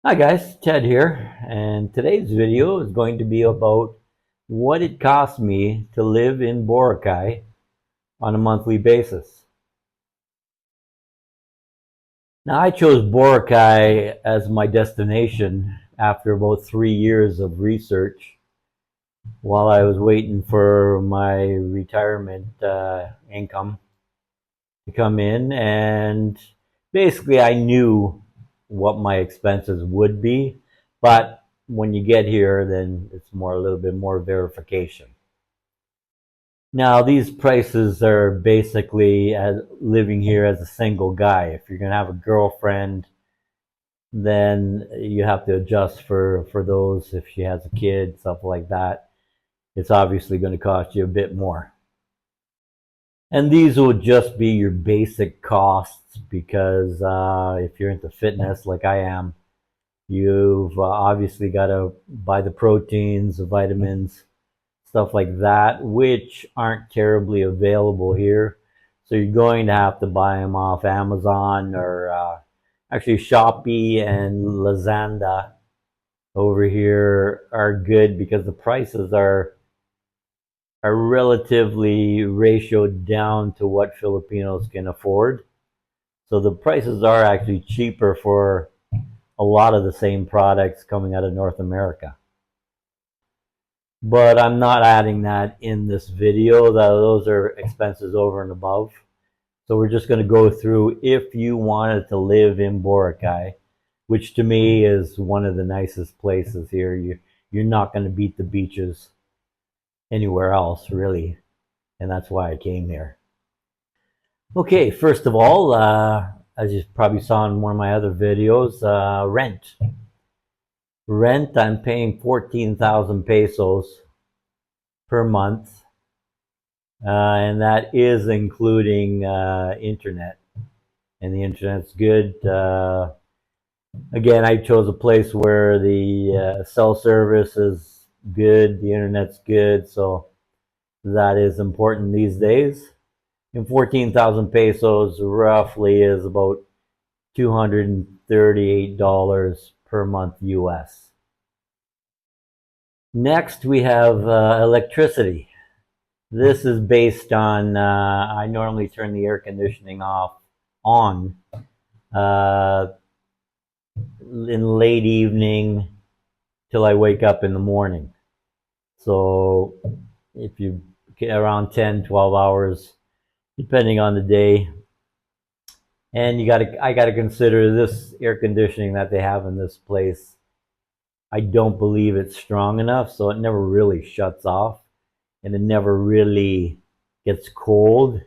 Hi guys, Ted here, and today's video is going to be about what it cost me to live in Boracay on a monthly basis. Now, I chose Boracay as my destination after about 3 years of research while I was waiting for my retirement income to come in, and basically I knew what my expenses would be, but when you get here, then it's more a little bit more verification. Now, these prices are basically as living here as a single guy. If you're gonna have a girlfriend, then you have to adjust for those. If she has a kid, stuff like that, it's obviously going to cost you a bit more. And these will just be your basic costs because if you're into fitness like I am, you've obviously got to buy the proteins, the vitamins, stuff like that, which aren't terribly available here. So you're going to have to buy them off Amazon or actually Shopee and Lazada over here are good because the prices are relatively ratioed down to what Filipinos can afford. So the prices are actually cheaper for a lot of the same products coming out of North America. But I'm not adding that in this video. Those are expenses over and above. So we're just going to go through if you wanted to live in Boracay, which to me is one of the nicest places here. You're not going to beat the beaches anywhere else, really. And that's why I came here. Okay, first of all, as you probably saw in one of my other videos, rent. Rent, I'm paying 14,000 pesos per month, and that is including internet. And the internet's good. Again, I chose a place where the cell service is good, the internet's good, so that is important these days. And 14,000 pesos roughly is about $238 per month US. Next, we have electricity. This is based on, I normally turn the air conditioning off on uh, in late evening till I wake up in the morning. So if you get around 10, 12 hours, depending on the day, and I gotta consider this air conditioning that they have in this place. I don't believe it's strong enough, so it never really shuts off, and it never really gets cold.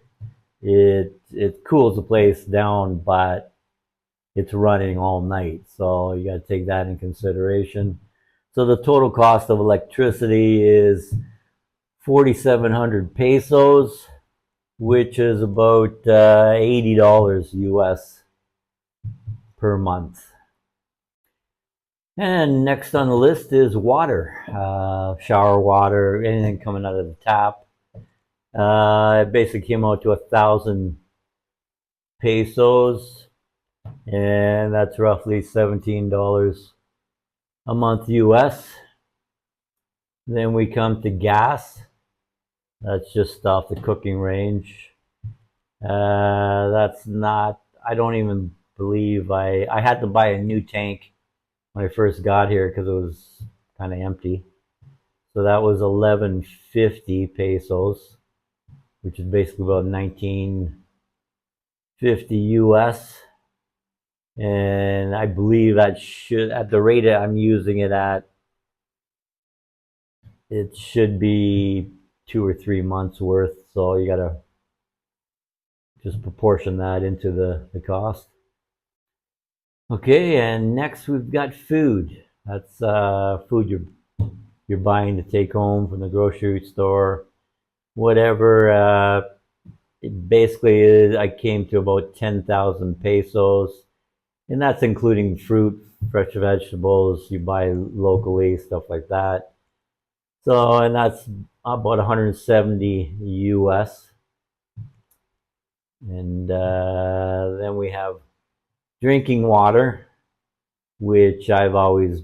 It cools the place down, but it's running all night, so you got to take that in consideration. So the total cost of electricity is 4,700 pesos, which is about $80 US per month. And next on the list is water, shower water, anything coming out of the tap. It basically came out to 1,000 pesos, and that's roughly $17 a month US. Then we come to gas. That's just off the cooking range. That's not, I don't even believe I had to buy a new tank when I first got here because it was kind of empty. So that was 1150 pesos, which is basically about 1950 US. And I believe that should, at the rate I'm using it at, it should be 2 or 3 months worth. So you gotta just proportion that into the cost. Okay, and next we've got food. That's food you're buying to take home from the grocery store, whatever. It basically is, I came to about 10,000 pesos, and that's including fruit, fresh vegetables you buy locally, stuff like that. So, and that's about 170 US. And then we have drinking water. which I've always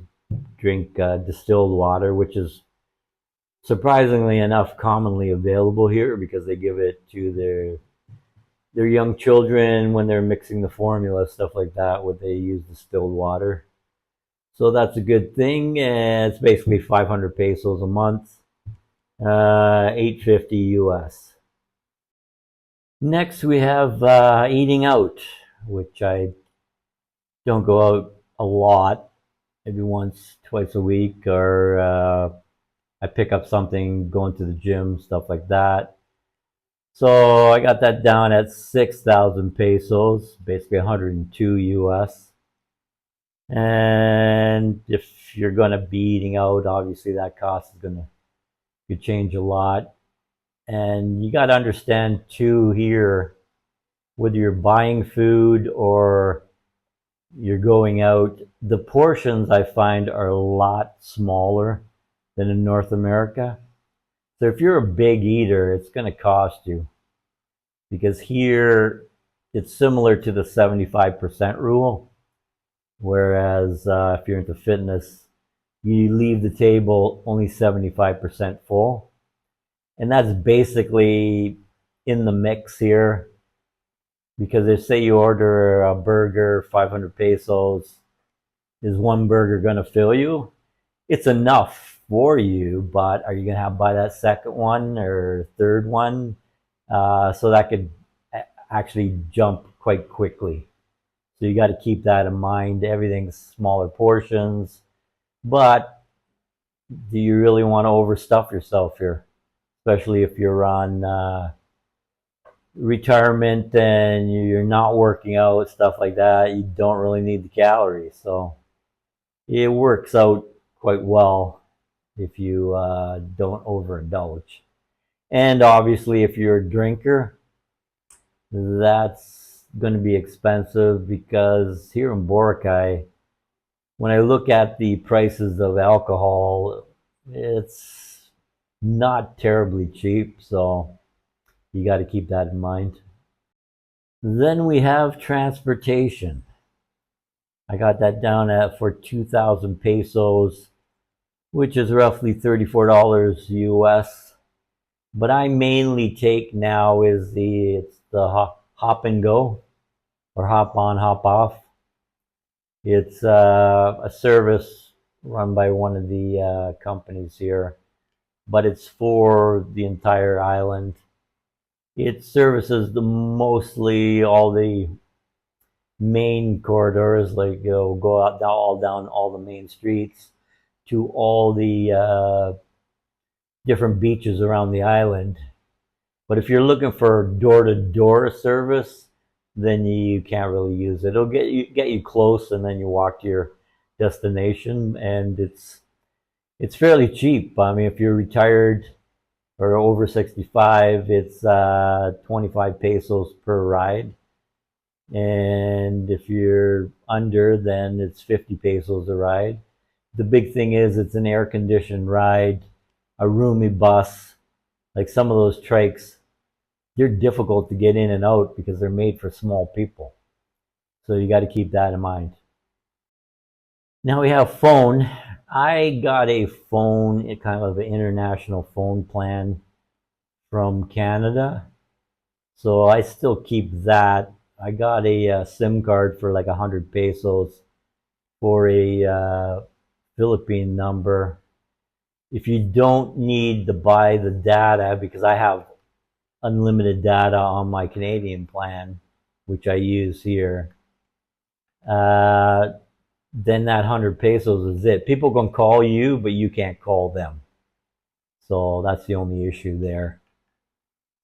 drink distilled water, which is surprisingly enough commonly available here because they give it to their young children when they're mixing the formula, stuff like that, where they use distilled water. So that's a good thing. And it's basically 500 pesos a month, 850 US. Next, we have eating out, which I don't go out a lot, maybe once, twice a week, or I pick up something going to the gym, stuff like that. So I got that down at 6,000 pesos, basically 102 US. And if you're going to be eating out, obviously that cost is going to could change a lot. And you got to understand too here, whether you're buying food or you're going out, the portions I find are a lot smaller than in North America. So if you're a big eater, it's going to cost you because here it's similar to the 75% rule. Whereas if you're into fitness, you leave the table only 75% full. And that's basically in the mix here because if say you order a burger, 500 pesos, is one burger going to fill you? It's enough for you, but are you going to have to buy that second one or third one? So that could actually jump quite quickly. So you got to keep that in mind. Everything's smaller portions, but do you really want to overstuff yourself here? Especially if you're on retirement and you're not working out, stuff like that. You don't really need the calories. So it works out quite well if you don't overindulge. And obviously, if you're a drinker, that's going to be expensive because here in Boracay, when I look at the prices of alcohol, it's not terribly cheap. So you got to keep that in mind. Then we have transportation. I got that down at for 2,000 pesos, which is roughly $34 US. But I mainly take now is the hop and go or hop on, hop off. It's a service run by one of the companies here, but it's for the entire island. It services the mostly all the main corridors, like go out all down all the main streets to all the different beaches around the island. But if you're looking for door-to-door service, then you can't really use it. It'll get you close, and then you walk to your destination, and it's fairly cheap. I mean, if you're retired or over 65, it's 25 pesos per ride. And if you're under, then it's 50 pesos a ride. The big thing is it's an air-conditioned ride, a roomy bus. Like some of those trikes, they're difficult to get in and out because they're made for small people. So you got to keep that in mind. Now we have phone. I got a phone, a kind of an international phone plan from Canada. So I still keep that. I got a SIM card for like 100 pesos for a Philippine number. If you don't need to buy the data, because I have unlimited data on my Canadian plan, which I use here, uh, then that 100 pesos is it. People can call you, but you can't call them. So that's the only issue there.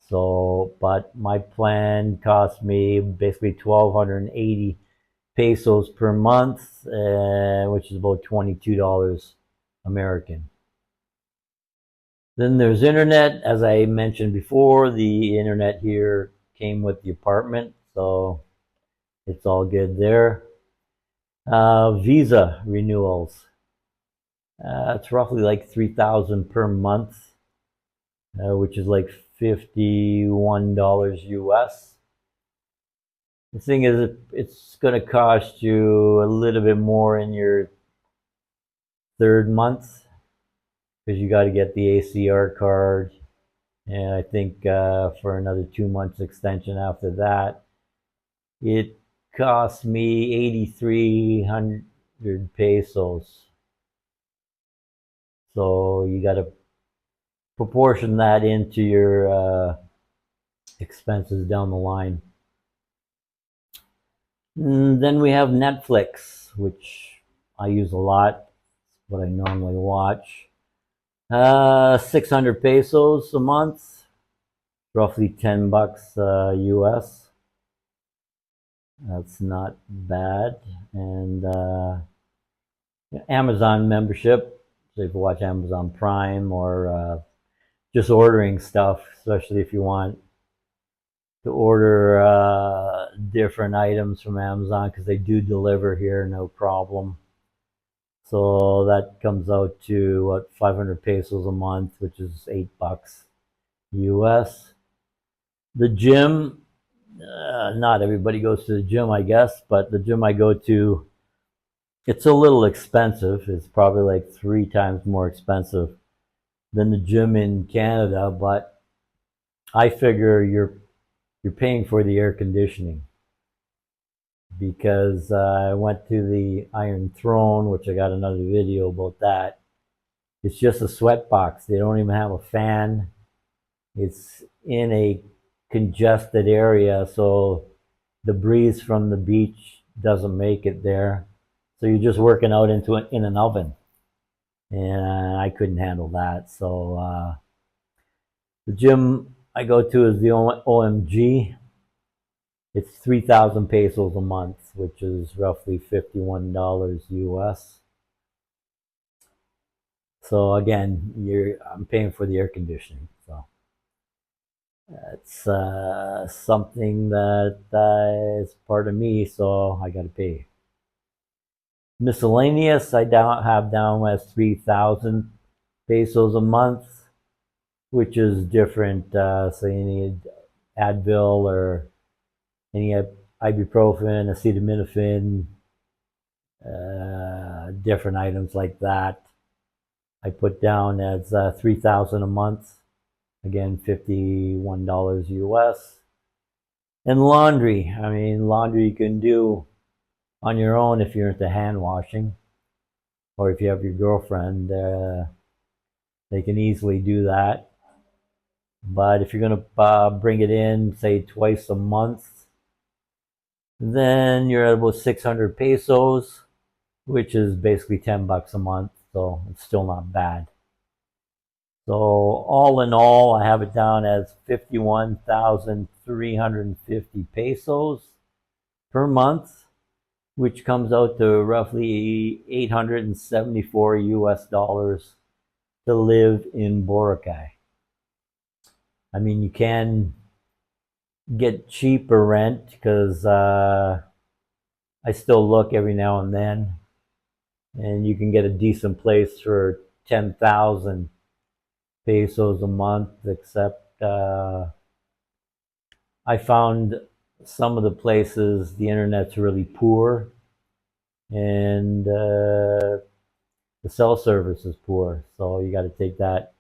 So, but my plan cost me basically 1,280 pesos per month, which is about $22 American. Then there's internet. As I mentioned before, the internet here came with the apartment, so it's all good there. Visa renewals. It's roughly like 3,000 per month, which is like $51 US. The thing is, it's going to cost you a little bit more in your third month because you got to get the ACR card, and I think for another 2 months extension after that. It cost me 8,300 pesos. So you got to proportion that into your expenses down the line. And then we have Netflix, which I use a lot. It's what I normally watch. 600 pesos a month, roughly 10 bucks US. That's not bad. And Amazon membership. So if you watch Amazon Prime or just ordering stuff, especially if you want to order different items from Amazon because they do deliver here, no problem. So that comes out to what, 500 pesos a month, which is 8 bucks US. The gym, not everybody goes to the gym, I guess, but the gym I go to, it's a little expensive. It's probably like 3 times more expensive than the gym in Canada, but I figure you're paying for the air conditioning because I went to the Iron Throne, which I got another video about that. It's just a sweat box. They don't even have a fan. It's in a congested area, so the breeze from the beach doesn't make it there. So you're just working out in an oven, and I couldn't handle that. So the gym I go to is the OMG. It's 3,000 pesos a month, which is roughly $51 US. So again, I'm paying for the air conditioning. So it's something that is part of me, so I got to pay. Miscellaneous, I have down as 3,000 pesos a month, which is different. So you need Advil or any ibuprofen, acetaminophen, different items like that. I put down as 3,000 a month. Again, $51 US. And laundry. I mean, laundry you can do on your own if you're into hand washing, or if you have your girlfriend, they can easily do that. But if you're going to bring it in, say twice a month, then you're at about 600 pesos, which is basically 10 bucks a month. So it's still not bad. So all in all, I have it down as 51,350 pesos per month, which comes out to roughly 874 US dollars to live in Boracay. I mean, you can get cheaper rent because I still look every now and then, and you can get a decent place for 10,000 pesos a month, except I found some of the places the internet's really poor, and the cell service is poor, so you got to take that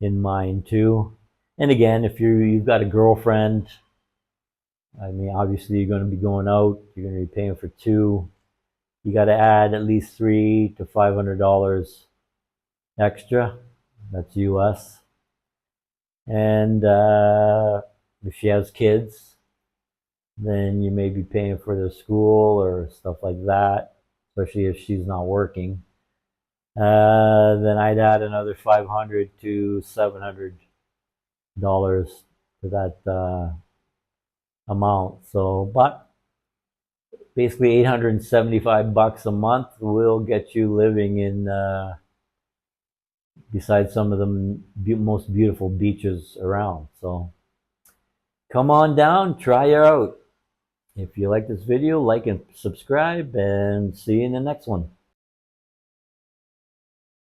in mind too. And again, if you've got a girlfriend, I mean, obviously you're going to be going out, you're going to be paying for two. You got to add at least $300 to $500 extra. That's US. And if she has kids, then you may be paying for their school or stuff like that, especially if she's not working. Then I'd add another $500 to $700 to that amount. So, but basically 875 bucks a month will get you living in besides some of the most beautiful beaches around. So come on down, try it out. If you like this video, like and subscribe, and see you in the next one.